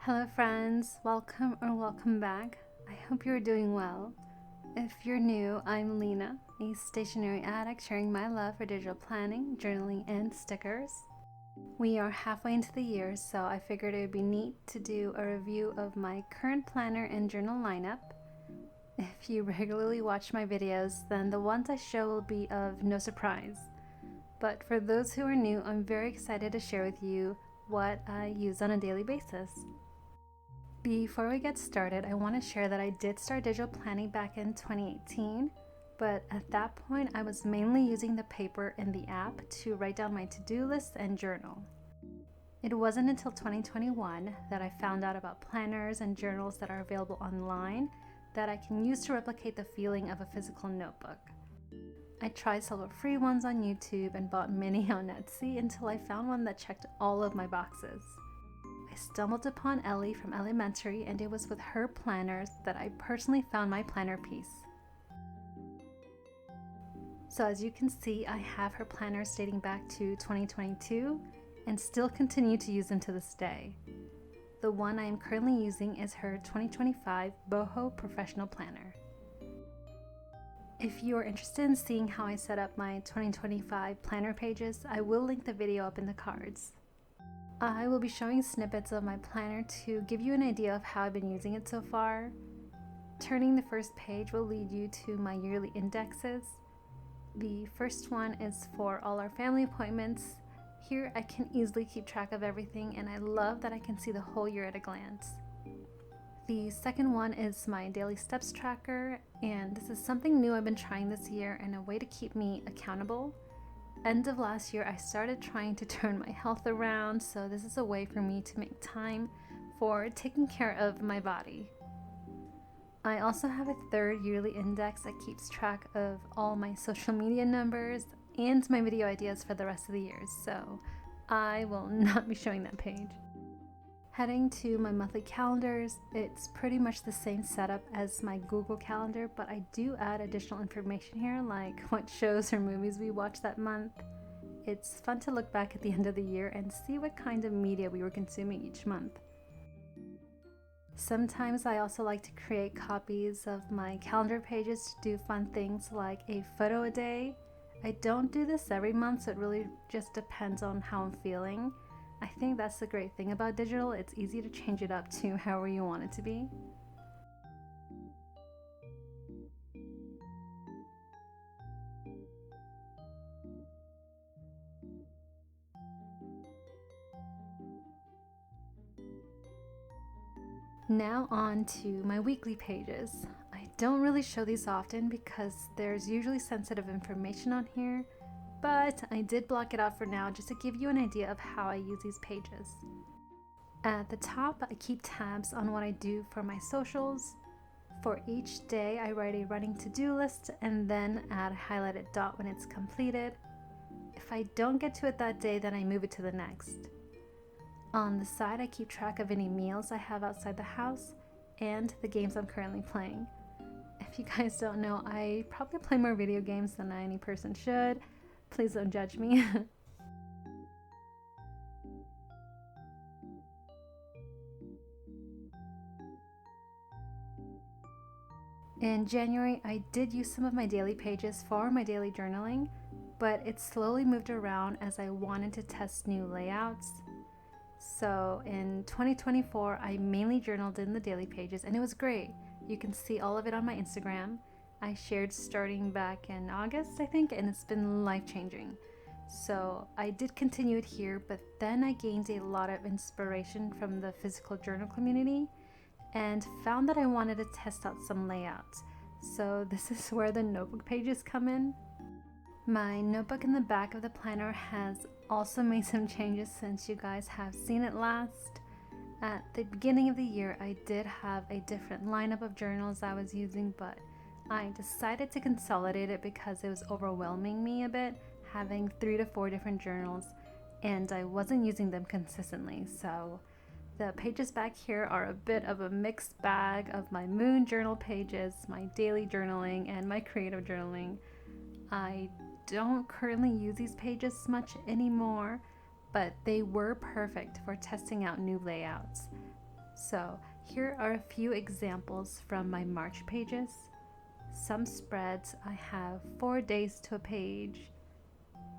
Hello friends, welcome or welcome back. I hope you're doing well. If you're new, I'm Lena, a stationery addict sharing my love for digital planning, journaling, and stickers. We are halfway into the year, so I figured it would be neat to do a review of my current planner and journal lineup. If you regularly watch my videos, then the ones I show will be of no surprise. But for those who are new, I'm very excited to share with you what I use on a daily basis. Before we get started, I want to share that I did start digital planning back in 2018, but at that point I was mainly using the paper in the app to write down my to-do lists and journal. It wasn't until 2021 that I found out about planners and journals that are available online that I can use to replicate the feeling of a physical notebook. I tried several free ones on YouTube and bought many on Etsy until I found one that checked all of my boxes. I stumbled upon Ellie from Ellymentary, and it was with her planners that I personally found my planner piece. So as you can see, I have her planners dating back to 2022 and still continue to use them to this day. The one I am currently using is her 2025 Boho Professional Planner. If you are interested in seeing how I set up my 2025 planner pages, I will link the video up in the cards. I will be showing snippets of my planner to give you an idea of how I've been using it so far. Turning the first page will lead you to my yearly indexes. The first one is for all our family appointments. Here I can easily keep track of everything, and I love that I can see the whole year at a glance. The second one is my daily steps tracker, and this is something new I've been trying this year and a way to keep me accountable. End of last year, I started trying to turn my health around, so this is a way for me to make time for taking care of my body. I also have a third yearly index that keeps track of all my social media numbers and my video ideas for the rest of the year, so I will not be showing that page. Heading to my monthly calendars, it's pretty much the same setup as my Google Calendar, but I do add additional information here, like what shows or movies we watched that month. It's fun to look back at the end of the year and see what kind of media we were consuming each month. Sometimes I also like to create copies of my calendar pages to do fun things like a photo a day. I don't do this every month, so it really just depends on how I'm feeling. I think that's the great thing about digital, it's easy to change it up to however you want it to be. Now on to my weekly pages. I don't really show these often because there's usually sensitive information on here, but I did block it out for now just to give you an idea of how I use these pages. At the top, I keep tabs on what I do for my socials. For each day, I write a running to-do list and then add a highlighted dot when it's completed. If I don't get to it that day, then I move it to the next. On the side, I keep track of any meals I have outside the house and the games I'm currently playing. If you guys don't know, I probably play more video games than any person should. Please don't judge me. In January, I did use some of my daily pages for my daily journaling, but it slowly moved around as I wanted to test new layouts. So in 2024, I mainly journaled in the daily pages, and it was great. You can see all of it on my Instagram. I shared starting back in August, I think, and it's been life-changing. So I did continue it here, but then I gained a lot of inspiration from the physical journal community and found that I wanted to test out some layouts. So this is where the notebook pages come in. My notebook in the back of the planner has also made some changes since you guys have seen it last. At the beginning of the year, I did have a different lineup of journals I was using, but I decided to consolidate it because it was overwhelming me a bit, having 3 to 4 different journals, and I wasn't using them consistently. So the pages back here are a bit of a mixed bag of my moon journal pages, my daily journaling, and my creative journaling. I don't currently use these pages much anymore, but they were perfect for testing out new layouts. So here are a few examples from my March pages. Some spreads I have 4 days to a page,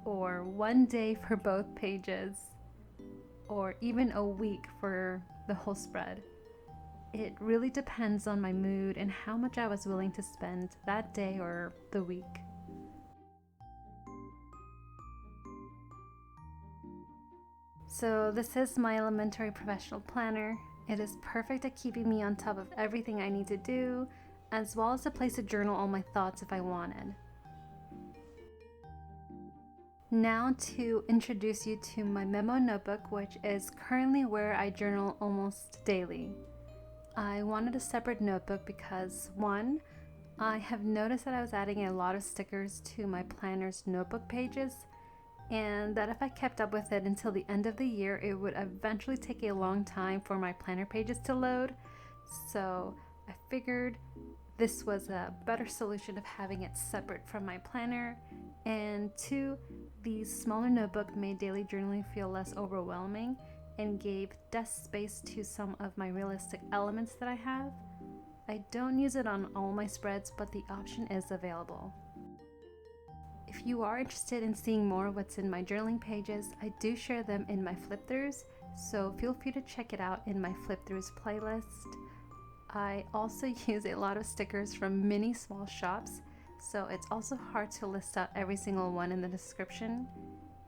or 1 day for both pages, or even a week for the whole spread. It really depends on my mood and how much I was willing to spend that day or the week. So this is my elementary professional planner. It is perfect at keeping me on top of everything I need to do, as well as a place to journal all my thoughts if I wanted. Now to introduce you to my memo notebook, which is currently where I journal almost daily. I wanted a separate notebook because, one, I have noticed that I was adding a lot of stickers to my planner's notebook pages, and that if I kept up with it until the end of the year, it would eventually take a long time for my planner pages to load. So I figured this was a better solution of having it separate from my planner. And two, the smaller notebook made daily journaling feel less overwhelming and gave desk space to some of my realistic elements that I have. I don't use it on all my spreads, but the option is available. If you are interested in seeing more of what's in my journaling pages, I do share them in my flip-throughs, so feel free to check it out in my flip-throughs playlist. I also use a lot of stickers from many small shops, so it's also hard to list out every single one in the description.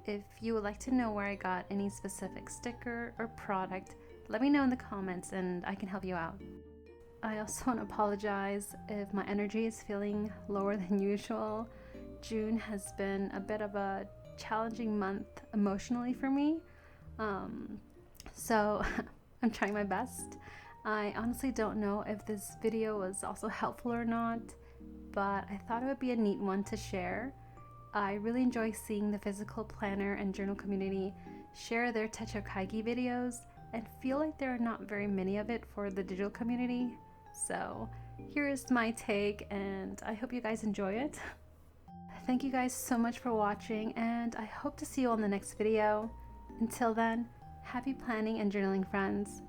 If you would like to know where I got any specific sticker or product, let me know in the comments and I can help you out. I also want to apologize if my energy is feeling lower than usual. June has been a bit of a challenging month emotionally for me, so I'm trying my best. I honestly don't know if this video was also helpful or not, but I thought it would be a neat one to share. I really enjoy seeing the physical planner and journal community share their techo kaigi videos and feel like there are not very many of it for the digital community. So here is my take, and I hope you guys enjoy it. Thank you guys so much for watching, and I hope to see you on the next video. Until then, happy planning and journaling, friends.